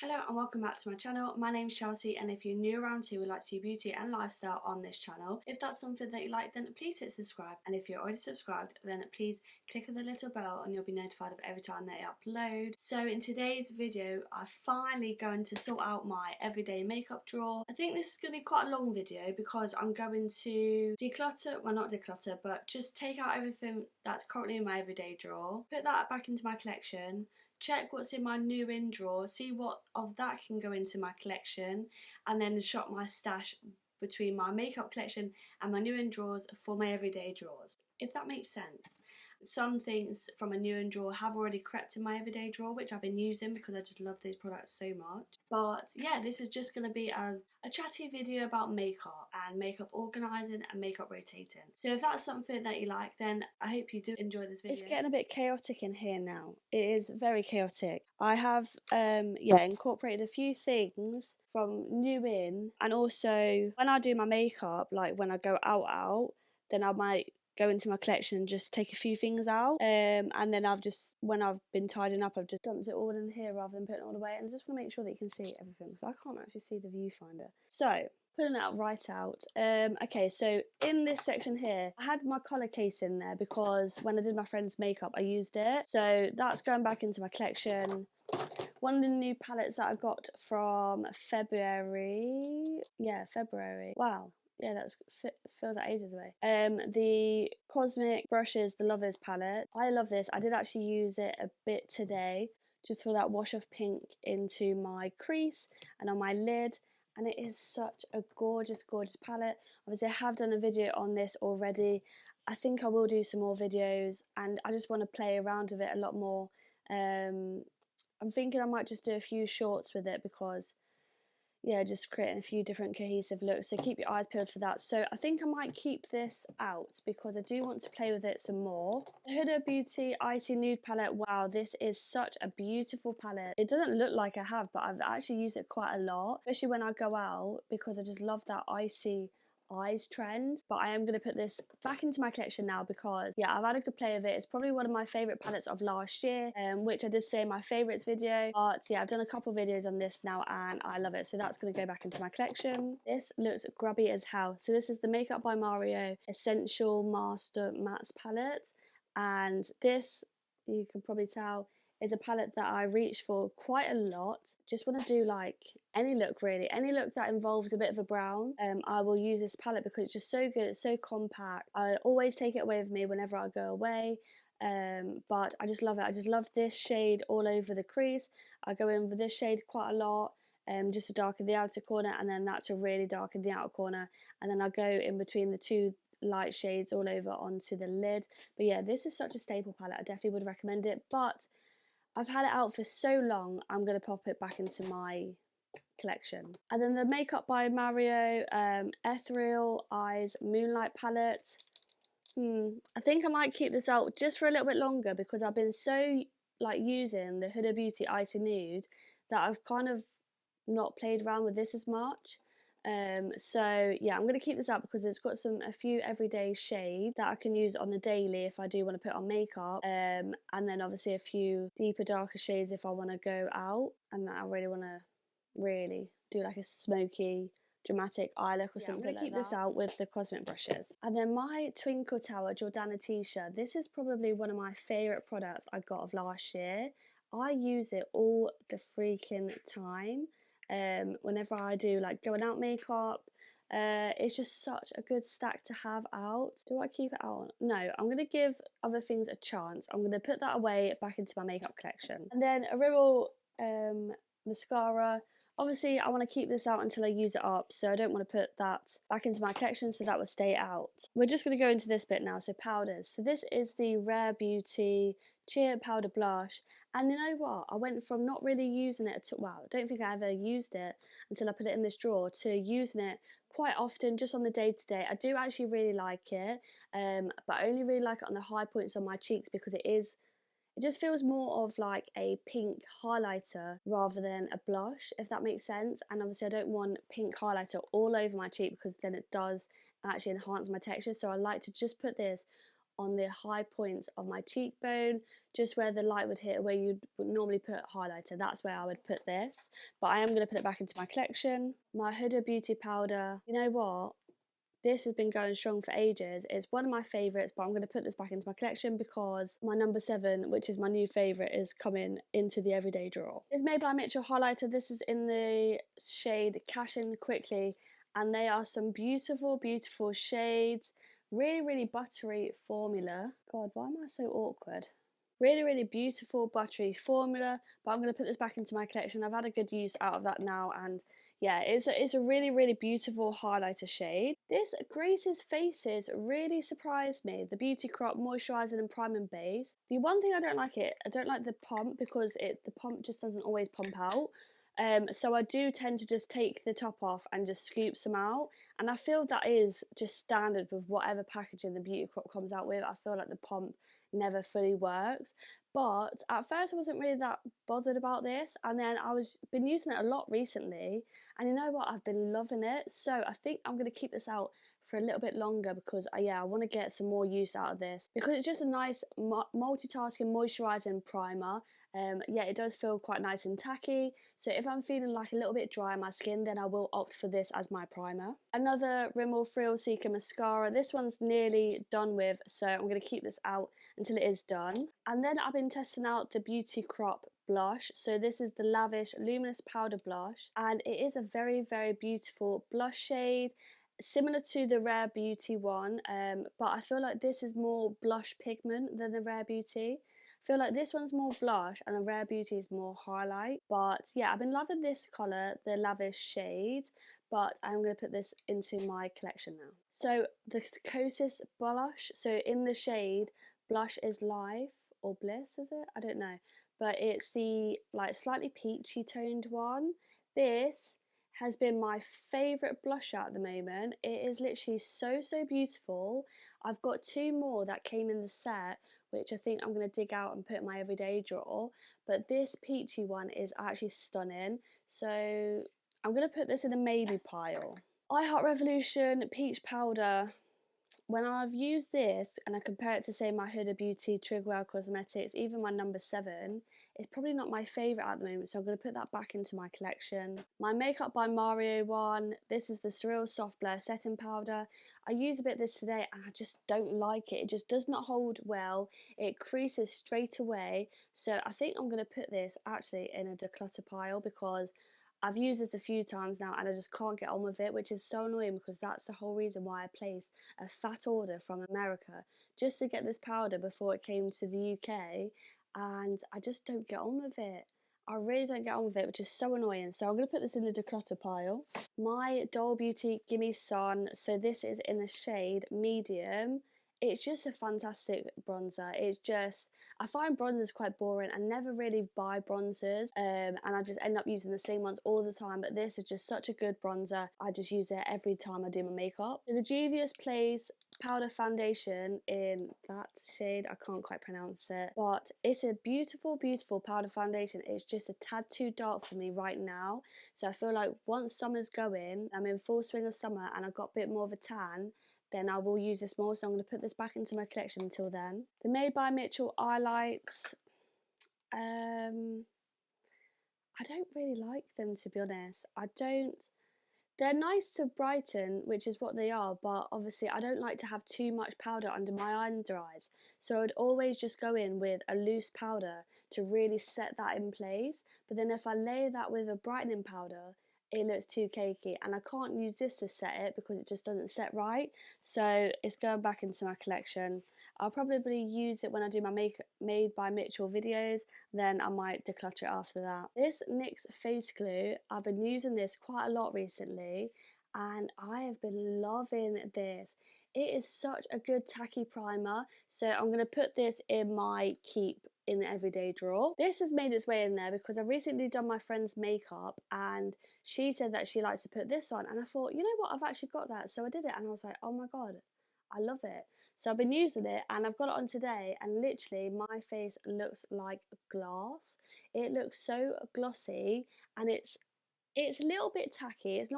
Hello and welcome back to my channel. My name's Chelsea, and if you're new around here, we like to see beauty and lifestyle on this channel. If that's something that you like, then please hit subscribe, and if you're already subscribed, then please click on the little bell and you'll be notified of every time they upload. So in today's video, I'm finally going to sort out my everyday makeup drawer. I think this is going to be quite a long video because I'm going to declutter, well not declutter, but just take out everything that's currently in my everyday drawer, put that back into my collection, check what's in my new in drawer, see what of that can go into my collection, and then shop my stash between my makeup collection and my new in drawers for my everyday drawers, if that makes sense. Some things from a new in drawer have already crept in my everyday drawer, which I've been using because I just love these products so much. But yeah, this is just going to be a chatty video about makeup and makeup organising and makeup rotating. So if that's something that you like, then I hope you do enjoy this video. It's getting a bit chaotic in here now. It is very chaotic. I have incorporated a few things from new in, and also when I do my makeup, like when I go out, then I might go into my collection and just take a few things out, and then when I've been tidying up, I've just dumped it all in here rather than putting it all away, and I just want to make sure that you can see everything because I can't actually see the viewfinder. So pulling it right out. Okay, so in this section here, I had my colour case in there because when I did my friend's makeup, I used it. So that's going back into my collection. One of the new palettes that I got from February. Yeah, February. Wow. Yeah, feels like ages away. The Cosmic Brushes, the Lovers palette. I love this. I did actually use it a bit today, just for that wash of pink into my crease and on my lid. And it is such a gorgeous palette. Obviously I have done a video on this already. I think I will do some more videos, and I just want to play around with it a lot more. I'm thinking I might just do a few shorts with it because, yeah, just creating a few different cohesive looks, so keep your eyes peeled for that. So I think I might keep this out because I do want to play with it some more. The Huda Beauty Icy Nude palette, wow, this is such a beautiful palette. It doesn't look like I have, but I've actually used it quite a lot, especially when I go out, because I just love that icy eyes trend. But I am going to put this back into my collection now because, yeah, I've had a good play of it. It's probably one of my favourite palettes of last year, which I did say in my favourites video. But yeah, I've done a couple videos on this now and I love it, so that's going to go back into my collection. This looks grubby as hell. So this is the Makeup by Mario Essential Master Mattes palette, and this, you can probably tell, is a palette that I reach for quite a lot. Just want to do like any look really, any look that involves a bit of a brown. I will use this palette because it's just so good, it's so compact. I always take it away with me whenever I go away. But I just love it. I just love this shade all over the crease. I go in with this shade quite a lot, just to darken the outer corner, and then that to really darken the outer corner, and then I go in between the two light shades all over onto the lid. But yeah, this is such a staple palette. I definitely would recommend it, but I've had it out for so long, I'm going to pop it back into my collection. And then the Makeup by Mario Ethereal Eyes Moonlight palette. I think I might keep this out just for a little bit longer because I've been so like using the Huda Beauty Icy Nude that I've kind of not played around with this as much. So yeah, I'm going to keep this out because it's got a few everyday shades that I can use on the daily if I do want to put on makeup, and then obviously a few deeper, darker shades if I want to go out and I really want to do like a smoky, dramatic eye look or something. I'm going to keep this out with the Cosmic Brushes. And then my Twinkle Tower Jordana t-shirt. This is probably one of my favourite products I got of last year. I use it all the freaking time. Whenever I do like going out makeup, it's just such a good stack to have out. Do I keep it out? No, I'm going to give other things a chance. I'm going to put that away back into my makeup collection. And then a Rimmel mascara. Obviously I want to keep this out until I use it up, so I don't want to put that back into my collection, so that will stay out. We're just going to go into this bit now, so powders. So this is the Rare Beauty Cheer Powder Blush, and you know what, I went from not really using it at well, I don't think I ever used it until I put it in this drawer, to using it quite often just on the day-to-day. I do actually really like it, but I only really like it on the high points on my cheeks because it just feels more of like a pink highlighter rather than a blush, if that makes sense. And obviously I don't want pink highlighter all over my cheek because then it does actually enhance my texture. So I like to just put this on the high points of my cheekbone, just where the light would hit, where you would normally put highlighter. That's where I would put this, but I am going to put it back into my collection. My Huda Beauty powder, you know what? This has been going strong for ages. It's one of my favourites, but I'm going to put this back into my collection because my number 7, which is my new favourite, is coming into the everyday drawer. It's made by Mitchell highlighter. This is in the shade Cash In Quickly, and they are some beautiful, beautiful shades. Really, really buttery formula. God, why am I so awkward? Really, really beautiful buttery formula, but I'm going to put this back into my collection. I've had a good use out of that now, and yeah, it's a really, really beautiful highlighter shade. This Grace's Faces really surprised me. The Beauty Crop Moisturising and Priming Base. The one thing I don't like the pump, because the pump just doesn't always pump out. So I do tend to just take the top off and just scoop some out, and I feel that is just standard with whatever packaging the Beauty Crop comes out with. I feel like the pump never fully works, but at first I wasn't really that bothered about this, and then been using it a lot recently, and you know what, I've been loving it. So I think I'm going to keep this out for a little bit longer because I want to get some more use out of this, because it's just a nice multitasking moisturising primer. Yeah, it does feel quite nice and tacky, so if I'm feeling like a little bit dry on my skin, then I will opt for this as my primer. Another Rimmel Thrill Seeker mascara. This one's nearly done with, so I'm going to keep this out until it is done. And then I've been testing out the Beauty Crop blush. So this is the Lavish Luminous Powder Blush, and it is a very, very beautiful blush shade, similar to the Rare Beauty one, but I feel like this is more blush pigment than the Rare Beauty. I feel like this one's more blush and the Rare Beauty is more highlight. But yeah, I've been loving this colour, the Lavish shade, but I'm going to put this into my collection now. So the Kosas blush, so in the shade Blush is Life, or Bliss, is it? I don't know, but it's the like slightly peachy toned one. This has been my favourite blusher at the moment. It is literally so, so beautiful. I've got 2 more that came in the set, which I think I'm going to dig out and put in my everyday drawer, but this peachy one is actually stunning, so I'm going to put this in a maybe pile. I Heart Revolution Peach Powder. When I've used this and I compare it to, say, my Huda Beauty Trigwell Cosmetics, even my number 7, it's probably not my favourite at the moment, so I'm going to put that back into my collection. My Makeup by Mario one, this is the Surreal Soft Blur Setting Powder. I used a bit of this today and I just don't like it. It just does not hold well. It creases straight away, so I think I'm going to put this actually in a declutter pile, because I've used this a few times now and I just can't get on with it, which is so annoying, because that's the whole reason why I placed a fat order from America, just to get this powder before it came to the UK, and I just don't get on with it. I really don't get on with it, which is so annoying. So I'm going to put this in the declutter pile. My Doll Beauty Gimme Sun, so this is in the shade medium. It's just a fantastic bronzer. It's just, I find bronzers quite boring. I never really buy bronzers, and I just end up using the same ones all the time, but this is just such a good bronzer. I just use it every time I do my makeup. The Juvia's Place Powder Foundation in that shade, I can't quite pronounce it, but it's a beautiful, beautiful powder foundation. It's just a tad too dark for me right now, so I feel like once summer's going, I'm in full swing of summer and I've got a bit more of a tan, then I will use this more, so I'm going to put this back into my collection until then. The Made by Mitchell Eyelights, I don't really like them, to be honest. They're nice to brighten, which is what they are, but obviously I don't like to have too much powder under my under eyes, so I'd always just go in with a loose powder to really set that in place, but then if I layer that with a brightening powder, it looks too cakey, and I can't use this to set it because it just doesn't set right, so it's going back into my collection. I'll probably use it when I do my Made by Mitchell videos, then I might declutter it after that. This NYX face glue, I've been using this quite a lot recently, and I have been loving this. It is such a good tacky primer, so I'm going to put this in my keep in the everyday drawer. This has made its way in there because I've recently done my friend's makeup and she said that she likes to put this on, and I thought, you know what, I've actually got that, so I did it and I was like, oh my god, I love it. So I've been using it and I've got it on today, and literally my face looks like glass. It looks so glossy, and it's a little bit tacky. It's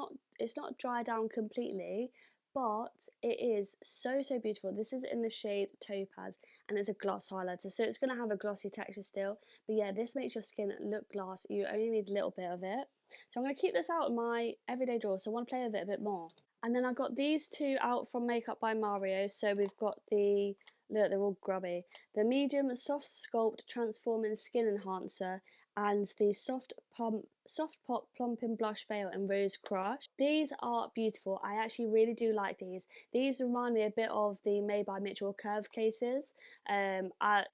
not dry down completely, but it is so beautiful. This is in the shade Topaz, and it's a gloss highlighter, so it's going to have a glossy texture still, but yeah, this makes your skin look gloss. You only need a little bit of it. So I'm going to keep this out of my everyday drawer, so I want to play with it a bit more. And then I got these two out from Makeup by Mario. So we've got the, look, they're all grubby, the medium soft sculpt transforming skin enhancer, and the soft pop plumping blush veil in Rose Crush. These are beautiful. I actually really do like these. These remind me a bit of the Made by Mitchell curve cases. I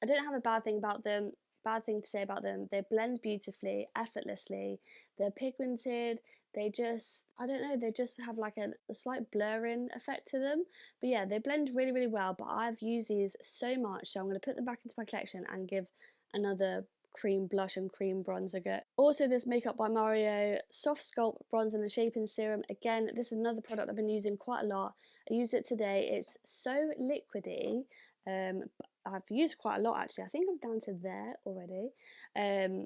don't have a bad thing to say about them. They blend beautifully, effortlessly. They're pigmented. They just, I don't know, they just have like a slight blurring effect to them. But yeah, they blend really well. But I've used these so much, so I'm going to put them back into my collection and give another cream blush and cream bronzer go. Also, this Makeup by Mario Soft Sculpt Bronzer and Shaping Serum. Again, this is another product I've been using quite a lot. I used it today. It's so liquidy. I've used quite a lot actually. I think I'm down to there already.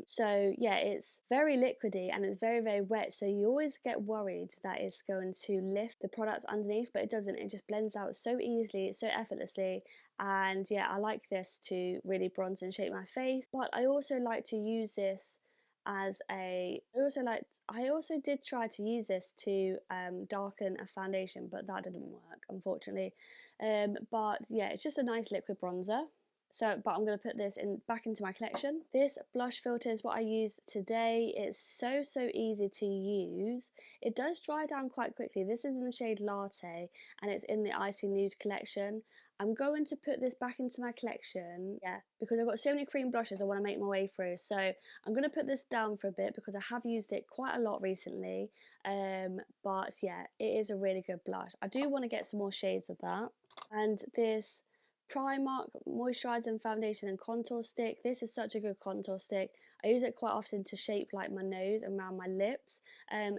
So yeah, it's very liquidy and it's very wet, so you always get worried that it's going to lift the product underneath, but it doesn't. It just blends out so easily, so effortlessly. And yeah, I like this to really bronze and shape my face, but I also like to use this as a, I also did try to use this to darken a foundation, but that didn't work, unfortunately. But yeah, it's just a nice liquid bronzer. So, but I'm going to put this back into my collection. This blush filter is what I used today. It's so easy to use. It does dry down quite quickly. This is in the shade Latte, and it's in the Icy Nude collection. I'm going to put this back into my collection, yeah, because I've got so many cream blushes I want to make my way through. So I'm going to put this down for a bit because I have used it quite a lot recently. But yeah, it is a really good blush. I do want to get some more shades of that. And this Primark Moisturising Foundation and Contour Stick. This is such a good contour stick. I use it quite often to shape like my nose and around my lips.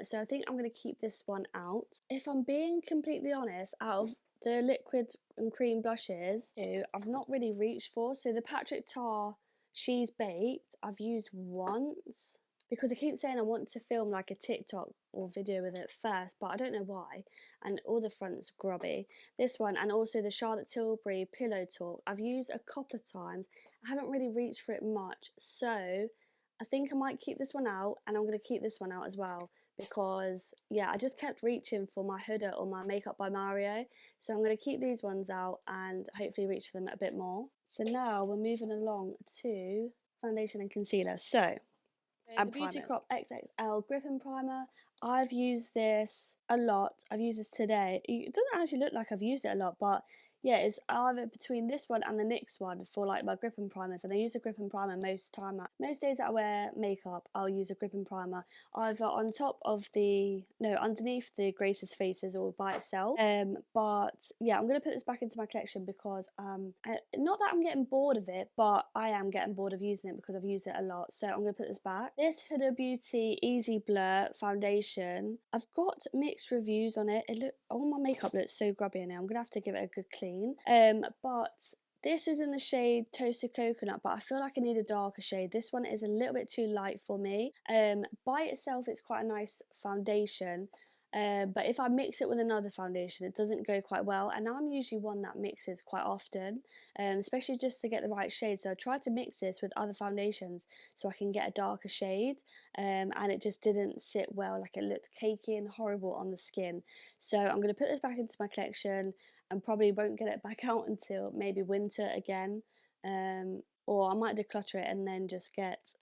So I think I'm going to keep this one out. If I'm being completely honest, out of the liquid and cream blushes, I've not really reached for. So the Patrick Tar She's Baked, I've used once, because I keep saying I want to film like a TikTok or video with it first, but I don't know why, and all the front's grubby. This one, and also the Charlotte Tilbury Pillow Talk, I've used a couple of times. I haven't really reached for it much, so I think I might keep this one out, and I'm going to keep this one out as well, because yeah, I just kept reaching for my Huda or my Makeup by Mario, so I'm going to keep these ones out and hopefully reach for them a bit more. So now we're moving along to foundation and concealer. So and the Beauty Crop XXL Gripping Primer. I've used this a lot. I've used this today. It doesn't actually look like I've used it a lot, but yeah, it's either between this one and the NYX one for like my gripping primers, and I use a gripping primer most most days that I wear makeup. I'll use a gripping primer either on top of underneath the Grace's Faces or by itself. But yeah, I'm gonna put this back into my collection because not that I'm getting bored of it, but I am getting bored of using it because I've used it a lot. So I'm gonna put this back. This Huda Beauty Easy Blur foundation. I've got mixed reviews on it. All my makeup looks so grubby in it. I'm gonna have to give it a good clean. But this is in the shade Toasted Coconut, but I feel like I need a darker shade. This one is a little bit too light for me. By itself, it's quite a nice foundation. But if I mix it with another foundation, it doesn't go quite well, and I'm usually one that mixes quite often, especially just to get the right shade. So I tried to mix this with other foundations so I can get a darker shade, and it just didn't sit well. Like, it looked cakey and horrible on the skin. So I'm going to put this back into my collection and probably won't get it back out until maybe winter again, or I might declutter it and then just get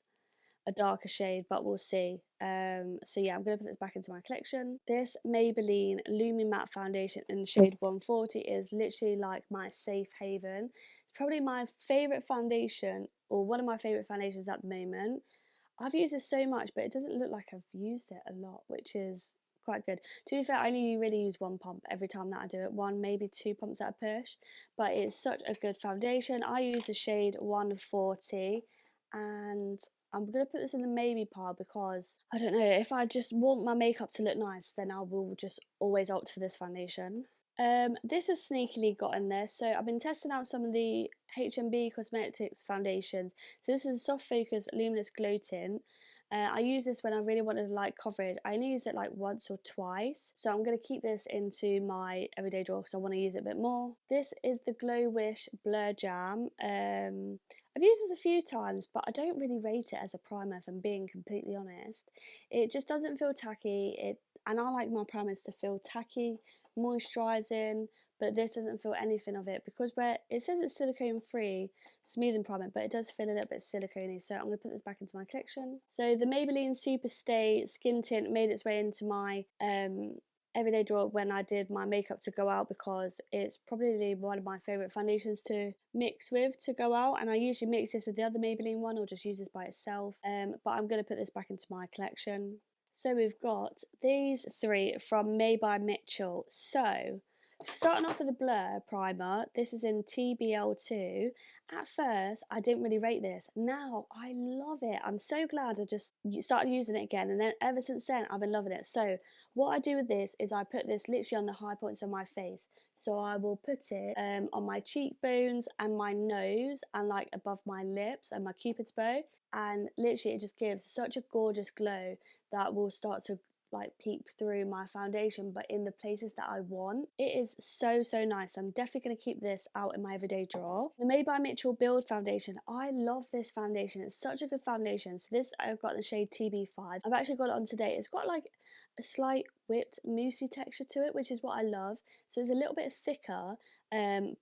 a darker shade, but we'll see. So yeah, I'm going to put this back into my collection. This Maybelline Lumi Matte Foundation in shade 140 is literally like my safe haven. It's probably my favourite foundation, or one of my favourite foundations at the moment. I've used this so much, but it doesn't look like I've used it a lot, which is quite good. To be fair, I only really use one pump every time that I do it. One, maybe two pumps at a push, but it's such a good foundation. I use the shade 140, and I'm going to put this in the maybe pile because, I don't know, if I just want my makeup to look nice, then I will just always opt for this foundation. This has sneakily got in there. So I've been testing out some of the HMB Cosmetics foundations. So this is a Soft Focus Luminous Glow Tint. I use this when I really wanted light coverage. I only use it like once or twice, so I'm going to keep this into my everyday drawer because I want to use it a bit more. This is the Glow Wish Blur Jam. I've used this a few times, but I don't really rate it as a primer, if I'm being completely honest. It just doesn't feel tacky, and I like my primers to feel tacky, moisturising, but this doesn't feel anything of it, because it says it's silicone free smoothing primer, but it does feel a little bit silicone-y, so I'm going to put this back into my collection. So the Maybelline Superstay Skin Tint made its way into my everyday drawer when I did my makeup to go out, because it's probably one of my favourite foundations to mix with to go out, and I usually mix this with the other Maybelline one or just use this by itself, but I'm going to put this back into my collection. So we've got these three from May by Mitchell. So starting off with the Blur primer, this is in TBL2. At first, I didn't really rate this. Now, I love it. I'm so glad I just started using it again, and then ever since then, I've been loving it. So what I do with this is I put this literally on the high points of my face. So I will put it on my cheekbones and my nose and like above my lips and my cupid's bow, and literally it just gives such a gorgeous glow that will start to like peep through my foundation, but in the places that I want. It is so nice. I'm definitely going to keep this out in my everyday drawer. The Made by Mitchell Build foundation, I love this foundation. It's such a good foundation. So this, I've got the shade TB5. I've actually got it on today. It's got like a slight whipped moussey texture to it, which is what I love. So it's a little bit thicker,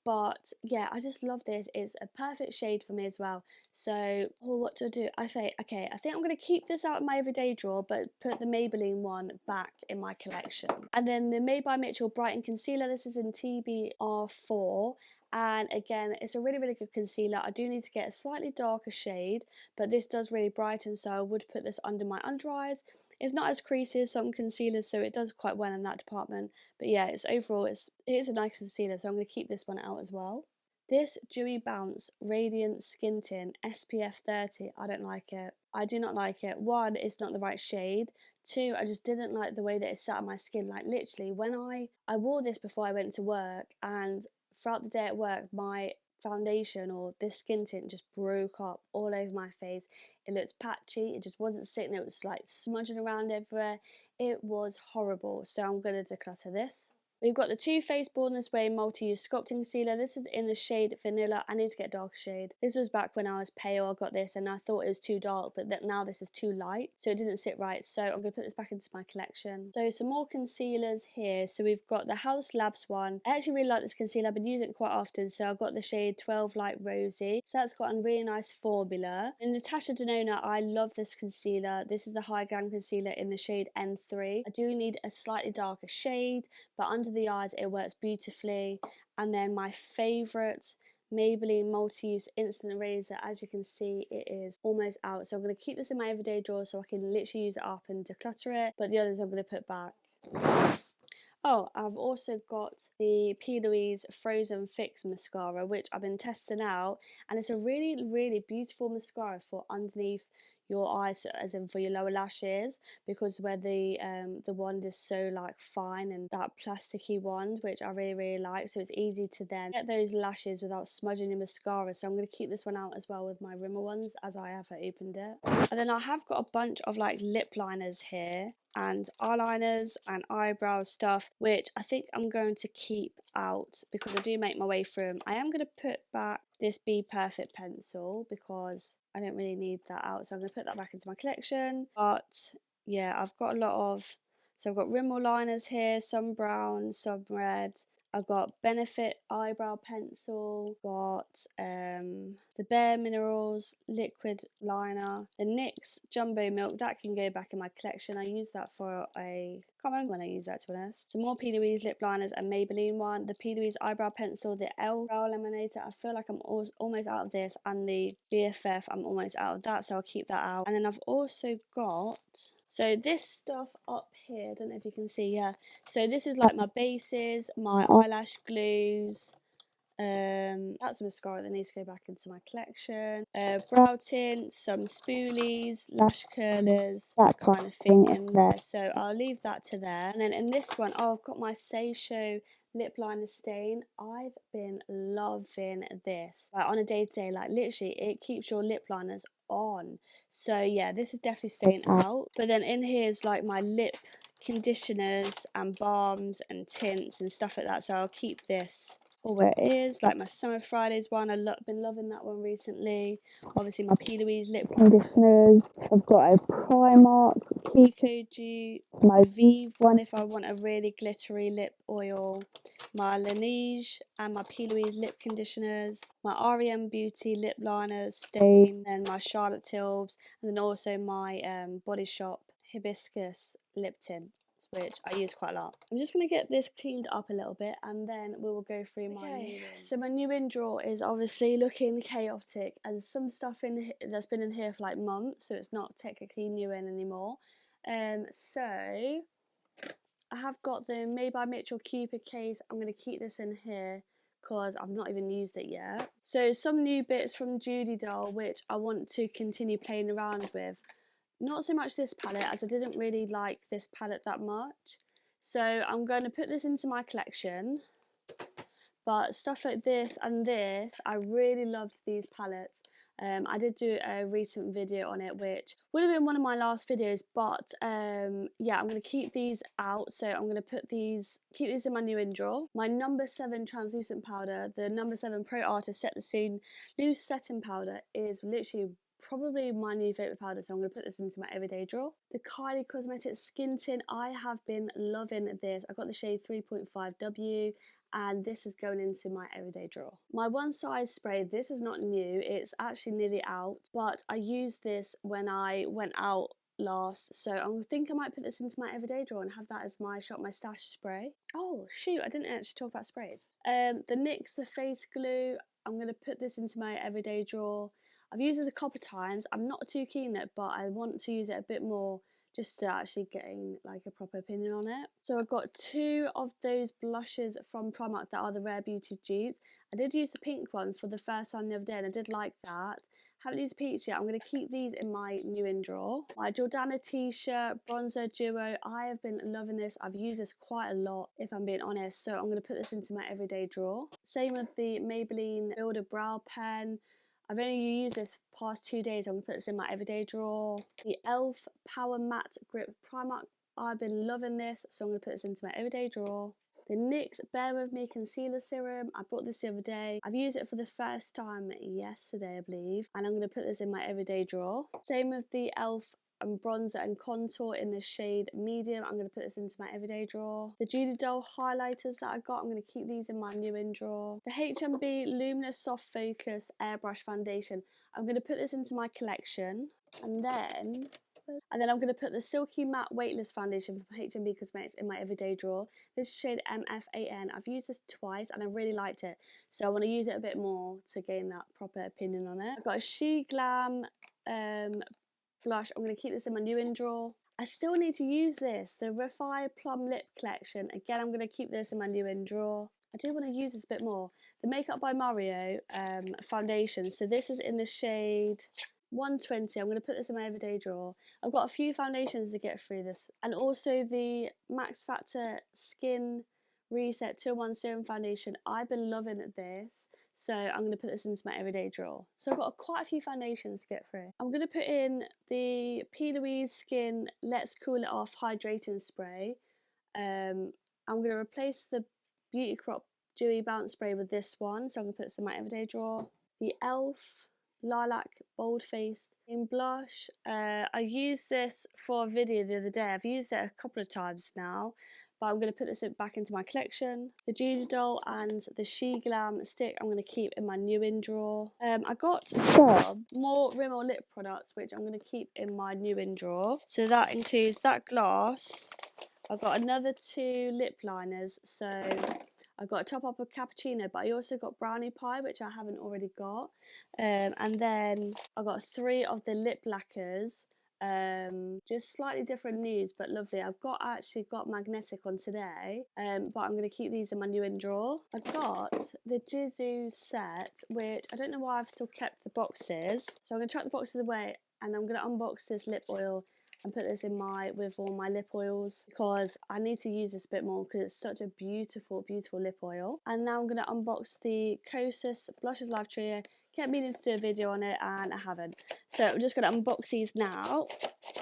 but yeah, I just love this. It's a perfect shade for me as well. So what do I do? I think, okay, I think I'm going to keep this out in my everyday drawer, but put the Maybelline one back in my collection. And then the Made by Mitchell Brighten Concealer, this is in TBR4, and again, it's a really good concealer. I do need to get a slightly darker shade, but this does really brighten, so I would put this under my under eyes. It's not as creasy as some concealers, so it does quite well in that department. But yeah, overall it is a nice concealer, so I'm going to keep this one out as well. This Dewy Bounce Radiant Skin Tint SPF 30, I don't like it. I do not like it. One, it's not the right shade. Two, I just didn't like the way that it sat on my skin. Like literally, when I wore this before I went to work, and throughout the day at work, my foundation or this skin tint just broke up all over my face. It looked patchy, it just wasn't sitting, it was like smudging around everywhere. It was horrible, so I'm going to declutter this. We've got the Too Faced Born This Way Multi-Use Sculpting Concealer. This is in the shade Vanilla. I need to get a darker shade. This was back when I was pale. I got this and I thought it was too dark, but now this is too light, so it didn't sit right. So I'm going to put this back into my collection. So some more concealers here. So we've got the House Labs one. I actually really like this concealer. I've been using it quite often. So I've got the shade 12 Light Rosy. So that's got a really nice formula. In Natasha Denona, I love this concealer. This is the High Glam Concealer in the shade N3. I do need a slightly darker shade, but under the eyes it works beautifully. And then my favourite Maybelline Multi-Use Instant Eraser, as you can see, it is almost out, so I'm going to keep this in my everyday drawer so I can literally use it up and declutter it, but the others I'm going to put back. Oh, I've also got the P. Louise Frozen Fix mascara, which I've been testing out, and it's a really beautiful mascara for underneath your eyes, as in for your lower lashes, because where the wand is so like fine and that plasticky wand, which I really like, so it's easy to then get those lashes without smudging your mascara. So I'm going to keep this one out as well with my Rimmel ones, as I haven't opened it. And then I have got a bunch of like lip liners here and eyeliners and eyebrow stuff, which I think I'm going to keep out because I do make my way through them. I am going to put back this Be Perfect pencil because I don't really need that out, so I'm going to put that back into my collection. But yeah, I've got a lot of, so I've got Rimmel liners here, some brown, some red. I've got Benefit eyebrow pencil, got the Bare Minerals liquid liner, the NYX Jumbo Milk, that can go back in my collection. I use that for I can't remember when I used that, to be honest. Some more P. Louise lip liners and Maybelline one, the P. Louise eyebrow pencil, the L brow laminator. I feel like I'm almost out of this, and the BFF, I'm almost out of that, so I'll keep that out. And then I've also got, so this stuff up here, I don't know if you can see, yeah. So this is like my bases, my eyelash glues, That's a mascara that needs to go back into my collection. Brow tints, some spoolies, lash curlers, that kind of thing in there. So I'll leave that to there. And then in this one, I've got my Seisho lip liner stain. I've been loving this. Like on a day-to-day, like literally, it keeps your lip liners on. So yeah, this is definitely staying out. But then in here is like my lip conditioners and balms and tints and stuff like that. So I'll keep this for where it is, like my Summer Fridays one. I've been loving that one recently. Obviously my P. Louise lip conditioners. I've got a Primark Kiko Dew, my Vive one if I want a really glittery lip oil, my Laneige and my P. Louise lip conditioners, my REM Beauty lip liner stain, and my Charlotte Tilbury, and then also my Body Shop Hibiscus lip tint, which I use quite a lot. I'm just going to get this cleaned up a little bit and then we will go through my new in. So my new in drawer is obviously looking chaotic, and some stuff in that's been in here for like months, so it's not technically new in anymore. So I have got the Made by Mitchell Cupid case. I'm going to keep this in here because I've not even used it yet. So some new bits from Judy Doll which I want to continue playing around with. Not so much this palette, as I didn't really like this palette that much. So I'm going to put this into my collection. But stuff like this and this, I really loved these palettes. I did do a recent video on it, which would have been one of my last videos, but yeah, I'm going to keep these out. So I'm going to keep these in my new in drawer. My number 7 translucent powder, the number 7 Pro Artist Set the Scene loose setting powder, is literally probably my new favourite powder, so I'm going to put this into my everyday drawer. The Kylie Cosmetics Skin Tint, I have been loving this. I got the shade 3.5W, and this is going into my everyday drawer. My One Size spray, this is not new, it's actually nearly out, but I used this when I went out last, so I think I might put this into my everyday drawer and have that as my Shop My Stash spray. Oh shoot, I didn't actually talk about sprays. The NYX The Face Glue, I'm going to put this into my everyday drawer. I've used this a couple of times. I'm not too keen on it, but I want to use it a bit more just to actually getting like a proper opinion on it. So I've got 2 of those blushes from Primark that are the Rare Beauty dupes. I did use the pink one for the first time the other day and I did like that. Haven't used peach yet. I'm going to keep these in my new in drawer. My Jordana t-shirt, bronzer duo. I have been loving this. I've used this quite a lot, if I'm being honest. So I'm going to put this into my everyday drawer. Same with the Maybelline Builder Brow Pen. I've only used this past 2 days. I'm going to put this in my everyday drawer. The e.l.f. Power Matte Grip Primark. I've been loving this, so I'm going to put this into my everyday drawer. The NYX Bear With Me Concealer Serum. I bought this the other day. I've used it for the first time yesterday, I believe. And I'm going to put this in my everyday drawer. Same with the e.l.f. Bronzer and contour in the shade medium. I'm going to put this into my everyday drawer. The Judy Doll highlighters that I got, I'm going to keep these in my new in drawer. The HMB Luminous Soft Focus Airbrush Foundation, I'm going to put this into my collection. And then I'm going to put the Silky Matte Weightless Foundation from HMB Cosmetics in my everyday drawer. This is shade MFAN. I've used this twice and I really liked it, so I want to use it a bit more to gain that proper opinion on it. I've got a She Glam blush. I'm going to keep this in my new in drawer. I still need to use this, the Refi Plum Lip Collection. Again, I'm going to keep this in my new in drawer. I do want to use this a bit more. The Makeup by Mario foundation. So this is in the shade 120. I'm going to put this in my everyday drawer. I've got a few foundations to get through this. And also the Max Factor Skin Reset 2-in-1 Serum Foundation. I've been loving this, so I'm going to put this into my everyday drawer. So I've got quite a few foundations to get through. I'm going to put in the P. Louise Skin Let's Cool It Off Hydrating Spray. I'm going to replace the Beauty Crop Dewy Bounce Spray with this one, so I'm going to put this in my everyday drawer. The e.l.f. Lilac Bold Faced in blush. I used this for a video the other day. I've used it a couple of times now, but I'm going to put this back into my collection. The Judy Doll and the She Glam stick I'm going to keep in my new in drawer. I got some more Rimmel lip products which I'm going to keep in my new in drawer. So that includes that gloss. I've got another 2 lip liners, so I got a top up of cappuccino, but I also got brownie pie, which I haven't already got. And then I got 3 of the lip lacquers. just slightly different nudes, but lovely. I've actually got magnetic on today, but I'm going to keep these in my new in drawer. I've got the Jizu set, which I don't know why I've still kept the boxes. So I'm going to chuck the boxes away, and I'm going to unbox this lip oil and put this in with all my lip oils, because I need to use this a bit more because it's such a beautiful, beautiful lip oil. And now I'm going to unbox the Kosas Blushes Live Trio. Kept meaning to do a video on it and I haven't. So I'm just going to unbox these now,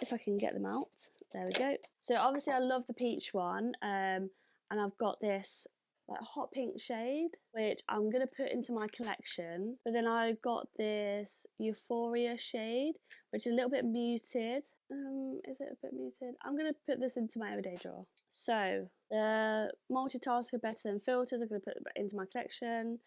if I can get them out. There we go. So obviously I love the peach one, and I've got this like hot pink shade, which I'm going to put into my collection. But then I got this Euphoria shade, which is a little bit muted. Is it a bit muted? I'm going to put this into my everyday drawer. So the multitasker better than filters, I'm going to put it into my collection.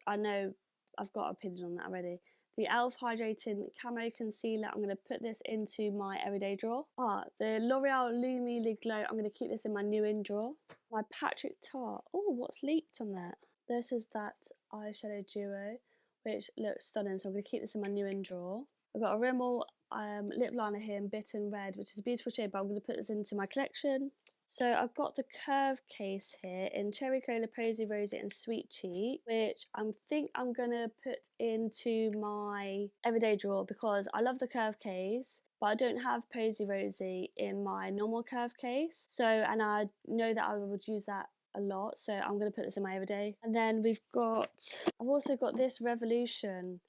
I know I've got an opinion on that already. The e.l.f. Hydrating Camo Concealer, I'm going to put this into my everyday drawer. The L'Oreal Lumi Lid Glow, I'm going to keep this in my new in drawer. My Patrick Tarte, oh, what's leaked on that? This is that eyeshadow duo, which looks stunning, so I'm going to keep this in my new in drawer. I've got a Rimmel lip liner here in Bitten Red, which is a beautiful shade, but I'm going to put this into my collection. So I've got the curve case here in Cherry Cola, Posy Rosy and Sweet Cheek, which I think I'm going to put into my everyday drawer because I love the curve case, but I don't have Posy Rosy in my normal curve case. So, and I know that I would use that a lot, so I'm going to put this in my everyday. And then I've also got this Revolution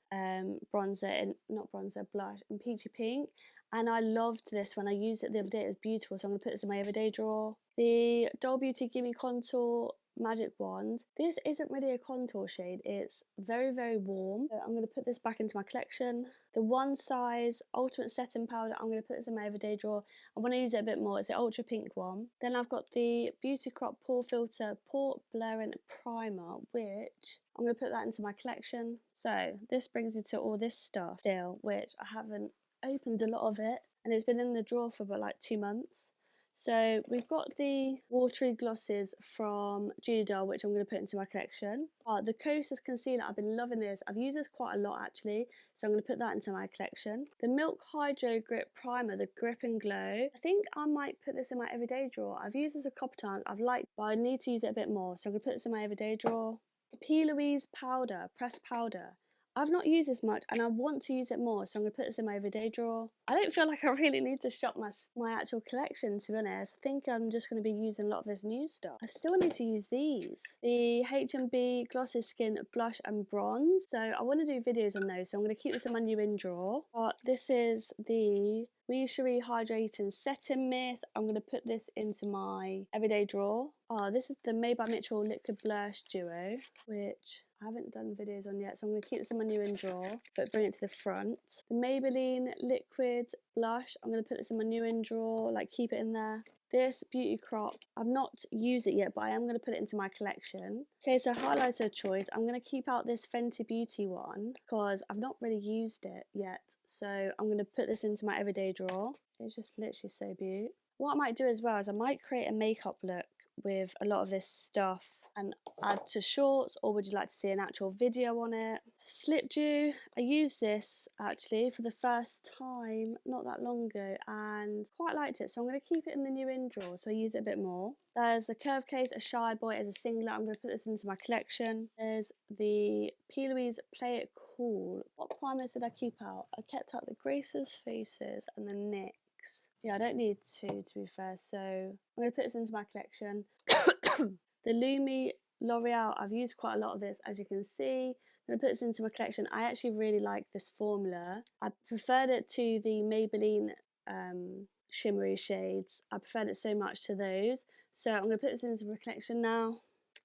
blush in Peachy Pink, and I loved this when I used it the other day. It was beautiful, so I'm going to put this in my everyday drawer. The Doll Beauty Gimme Contour Magic Wand. This isn't really a contour shade, it's very, very warm. So I'm going to put this back into my collection. The One Size Ultimate Setting Powder, I'm going to put this in my everyday drawer. I want to use it a bit more, it's the ultra pink one. Then I've got the Beauty Crop Pore Filter Pore Blurring Primer, which I'm going to put that into my collection. So this brings you to all this stuff still, which I haven't opened a lot of it, and it's been in the drawer for about like 2 months. So we've got the watery glosses from Judy Doll, which I'm going to put into my collection. The Kosas Concealer, I've been loving this. I've used this quite a lot actually, so I'm going to put that into my collection. The Milk Hydro Grip Primer, the Grip and Glow. I think I might put this in my everyday drawer. I've used this a couple times, I've liked, but I need to use it a bit more, so I'm going to put this in my everyday drawer. The P. Louise Powder, Pressed Powder. I've not used this much and I want to use it more, so I'm going to put this in my everyday drawer. I don't feel like I really need to shop my actual collection, to be honest. I think I'm just going to be using a lot of this new stuff. I still need to use these. The H&B Glossy Skin Blush and Bronze. So I want to do videos on those, so I'm going to keep this in my new in drawer. But this is the We Cherie Hydrating Setting Mist. I'm going to put this into my everyday drawer. This is the Made by Mitchell Liquid Blush Duo, which I haven't done videos on yet, so I'm going to keep this in my new in drawer, but bring it to the front. The Maybelline Liquid Blush, I'm going to put this in my new in drawer, like keep it in there. This Beauty Crop, I've not used it yet, but I am going to put it into my collection. Okay, so highlighter choice, I'm going to keep out this Fenty Beauty one, because I've not really used it yet, so I'm going to put this into my everyday drawer. It's just literally so beautiful. What I might do as well is I might create a makeup look with a lot of this stuff and add to shorts, or would you like to see an actual video on it? Slip Dew, I used this actually for the first time not that long ago and quite liked it, so I'm going to keep it in the new in drawer, so I use it a bit more. There's a curve case, a Shy Boy as a singlet, I'm going to put this into my collection. There's the P. Louise Play It Cool. What primers did I keep out? I kept out the Grace's Faces and the NYX. Yeah, I don't need to be fair, so I'm going to put this into my collection. The Lumi L'Oreal, I've used quite a lot of this, as you can see. I'm going to put this into my collection. I actually really like this formula. I preferred it to the Maybelline shimmery shades. I preferred it so much to those. So I'm going to put this into my collection now.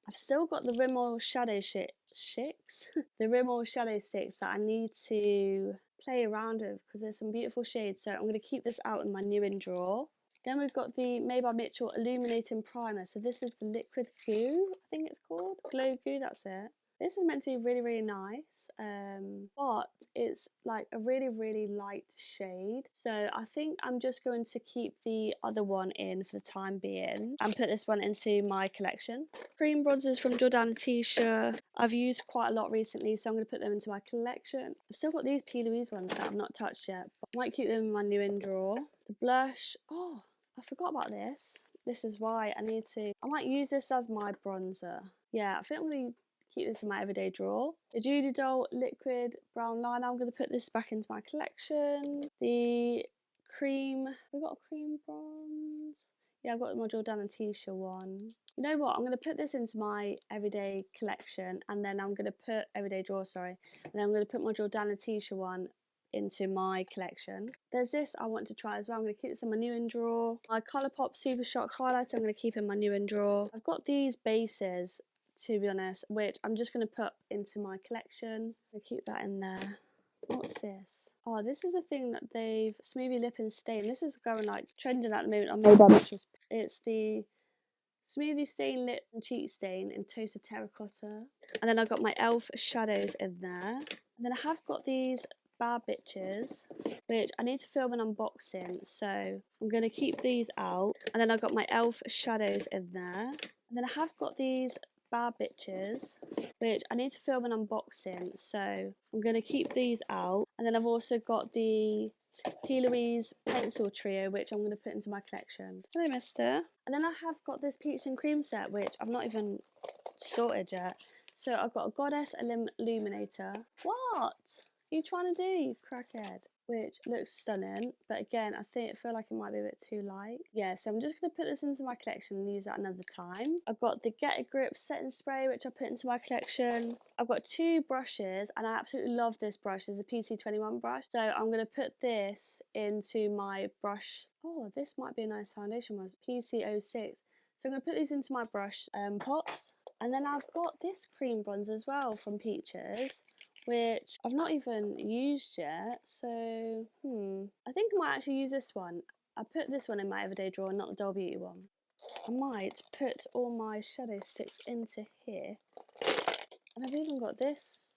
I've still got the Rimmel Shadow Sticks, the Rimmel Shadow Sticks that I need to play around with because there's some beautiful shades. So I'm going to keep this out in my new in drawer. Then we've got the Made by Mitchell Illuminating Primer. So this is the Liquid Goo, I think it's called. Glow Goo, that's it. This is meant to be really, really nice, but it's like a really, really light shade. So I think I'm just going to keep the other one in for the time being and put this one into my collection. Cream bronzers from Jordana T-shirt. I've used quite a lot recently, so I'm going to put them into my collection. I've still got these P. Louise ones that I've not touched yet, but I might keep them in my new in drawer. The blush, oh, I forgot about this. This is why I might use this as my bronzer. Yeah, I think I'm going to keep this in my everyday drawer. The Judy Doll liquid brown liner, I'm going to put this back into my collection. The cream, we got a cream bronze. Yeah, I've got my Jordana T-shirt one. You know what? I'm going to put this into my everyday collection, and then I'm going to put everyday drawer, sorry. And then I'm going to put my Jordana T-shirt one into my collection. There's this I want to try as well. I'm going to keep this in my new in drawer. My Colourpop Super Shock highlighter I'm going to keep in my new in drawer. I've got these bases, to be honest, which I'm just going to put into my collection. I'll keep that in there. What's this? Oh, this is a thing that they've Smoothie Lip and Stain. This is going like trending at the moment on mobile. It's the Smoothie Stain Lip and Cheek Stain in Toasted Terracotta. And then I've got my e.l.f. shadows in there. And then I have got these Bad Bitches, which I need to film an unboxing, so I'm going to keep these out. And then I've got my e.l.f. shadows in there. And then I have got these Bad Bitches, which I need to film an unboxing, so I'm going to keep these out. And then I've also got the P. Louise pencil trio, which I'm going to put into my collection. Hello, mister. And then I have got this peach and cream set, which I've not even sorted yet. So I've got a Goddess Illuminator. What are you trying to do, you crackhead? Which looks stunning, but again, I feel like it might be a bit too light. Yeah, so I'm just going to put this into my collection and use that another time. I've got the Get a Grip setting spray, which I put into my collection. I've got two brushes, and I absolutely love this brush. It's a PC21 brush, so I'm going to put this into my brush. Oh, this might be a nice foundation one. It's PC06. So I'm going to put these into my brush pots. And then I've got this cream bronzer as well from Peaches, which I've not even used yet. So, I think I might actually use this one. I put this one in my everyday drawer, not the Doll Beauty one. I might put all my shadow sticks into here. And I've even got this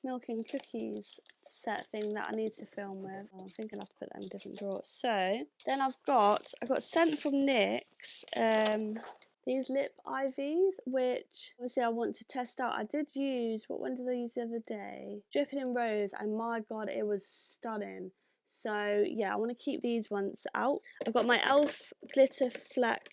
Milk and Cookies set thing that I need to film with. Oh, I think I'll have to put that in a different drawer. So, then I got sent from NYX these lip IVs, which obviously I want to test out. I did use, what one did I use the other day? Dripping in Rose, and my god, it was stunning. So yeah, I want to keep these ones out. I've got my e.l.f. glitter fleck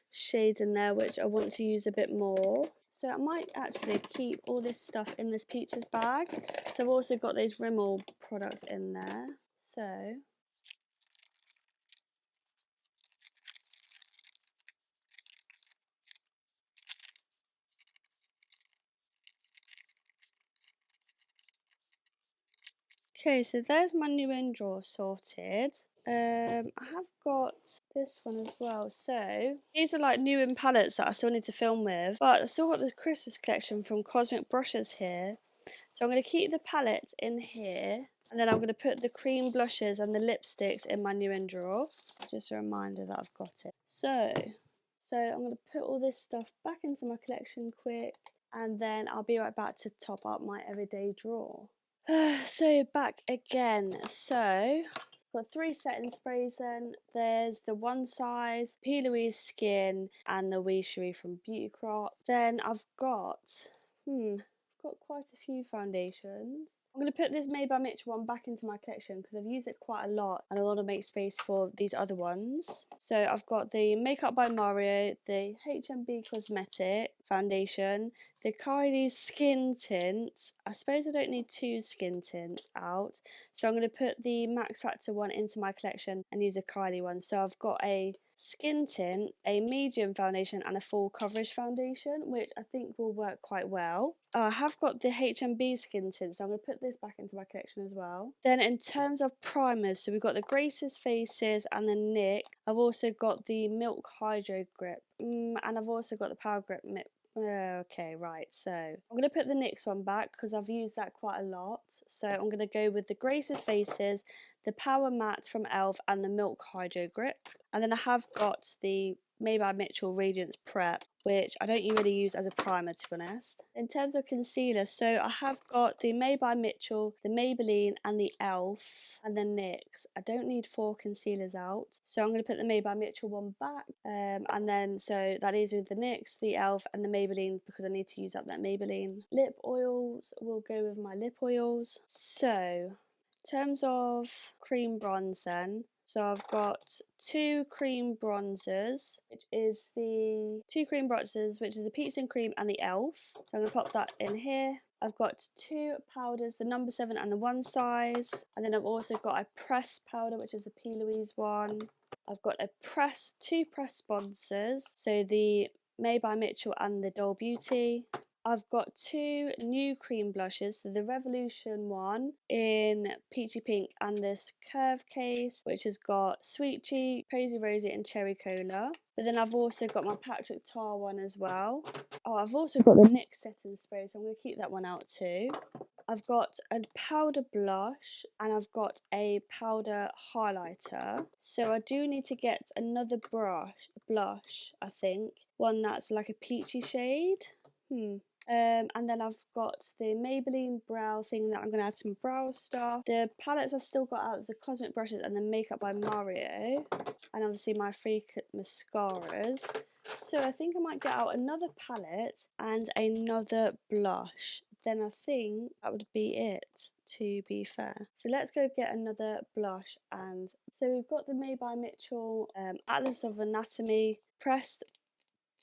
shades in there, which I want to use a bit more. So I might actually keep all this stuff in this Peaches bag. So I've also got those Rimmel products in there. So okay, so there's my new in drawer sorted. I have got this one as well. So these are like new in palettes that I still need to film with, but I still got this Christmas collection from Cosmic Brushes here. So I'm going to keep the palette in here, and then I'm going to put the cream blushes and the lipsticks in my new in drawer. Just a reminder that I've got it. So I'm going to put all this stuff back into my collection quick, and then I'll be right back to top up my everyday drawer. So back again. So got three setting sprays then. There's the One Size, P. Louise Skin, and the Wee Cherie from Beauty Crop. Then I've got quite a few foundations. I'm going to put this Made by Mitch one back into my collection because I've used it quite a lot and I want to make space for these other ones. So I've got the Makeup by Mario, the HMB Cosmetic foundation, the Kylie's skin tints. I suppose I don't need two skin tints out, so I'm going to put the Max Factor one into my collection and use a Kylie one. So I've got a skin tint, a medium foundation, and a full coverage foundation, which I think will work quite well. I have got the HMB skin tint, so I'm going to put this back into my collection as well. Then in terms of primers, so we've got the Grace's Faces and the NYX. I've also got the Milk Hydro Grip, and I've also got the Power Grip okay, right, so I'm going to put the NYX one back because I've used that quite a lot. So I'm going to go with the Grace's Faces, the Power Matte from e.l.f. and the Milk Hydro Grip. And then I have got the Made by Mitchell Radiance Prep. which I don't really use as a primer, to be honest. In terms of concealer, so I have got the Made by Mitchell, the Maybelline and the ELF and the NYX. I don't need 4 concealers out, so I'm going to put the Made by Mitchell one back, and then so that is with the NYX, the ELF and the Maybelline, because I need to use up that Maybelline. Lip oils will go with my lip oils. So in terms of cream bronze then, so I've got 2 cream bronzers, which is the Peach and Cream and the ELF. So I'm going to pop that in here. I've got 2 powders, the number 7 and the 1 size. And then I've also got a pressed powder, which is the P. Louise one. I've got 2 pressed sponsors, so the Made by Mitchell and the Doll Beauty. I've got 2 new cream blushes, so the Revolution one in Peachy Pink and this Curve case, which has got Sweet Cheek, Crazy Rosy and Cherry Cola. But then I've also got my Patrick Tar one as well. Oh, I've also got the NYX setting spray, so I'm going to keep that one out too. I've got a powder blush and I've got a powder highlighter. So I do need to get another blush, I think. One that's like a peachy shade. And then I've got the Maybelline brow thing that I'm going to add some brow stuff. The palettes I've still got out is the Cosmic Brushes and the Makeup by Mario. And obviously my Freak mascaras. So I think I might get out another palette and another blush. Then I think that would be it, to be fair. So let's go get another blush. And so we've got the Made by Mitchell Atlas of Anatomy pressed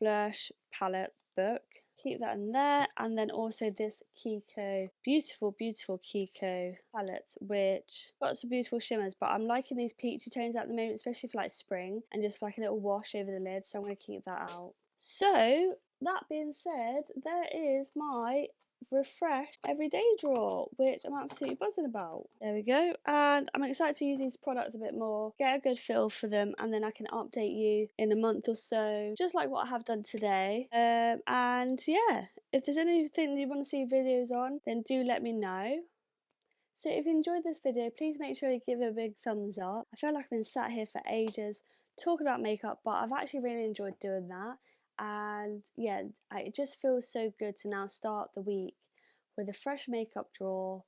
blush palette book. Keep that in there. And then also this Kiko, beautiful Kiko palette, which got some beautiful shimmers, but I'm liking these peachy tones at the moment, especially for like spring, and just like a little wash over the lid, so I'm going to keep that out. So that being said, there is my refreshed everyday drawer, which I'm absolutely buzzing about. There we go, and I'm excited to use these products a bit more, get a good feel for them, and then I can update you in a month or so, just like what I have done today. And yeah, if there's anything you want to see videos on, then do let me know. So if you enjoyed this video, please make sure you give it a big thumbs up. I feel like I've been sat here for ages talking about makeup, but I've actually really enjoyed doing that. And yeah, it just feels so good to now start the week with a fresh makeup drawer,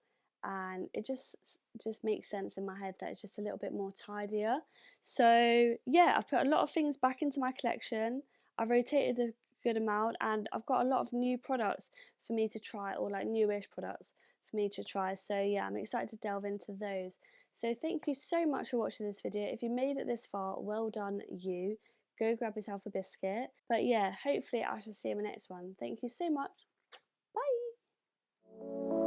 and it just makes sense in my head that it's just a little bit more tidier. So yeah, I've put a lot of things back into my collection. I've rotated a good amount, and I've got a lot of new products for me to try, or like newish products for me to try. So yeah, I'm excited to delve into those. So thank you so much for watching this video. If you made it this far, well done you. Go grab yourself a biscuit. But yeah, hopefully I shall see you in my next one. Thank you so much. Bye.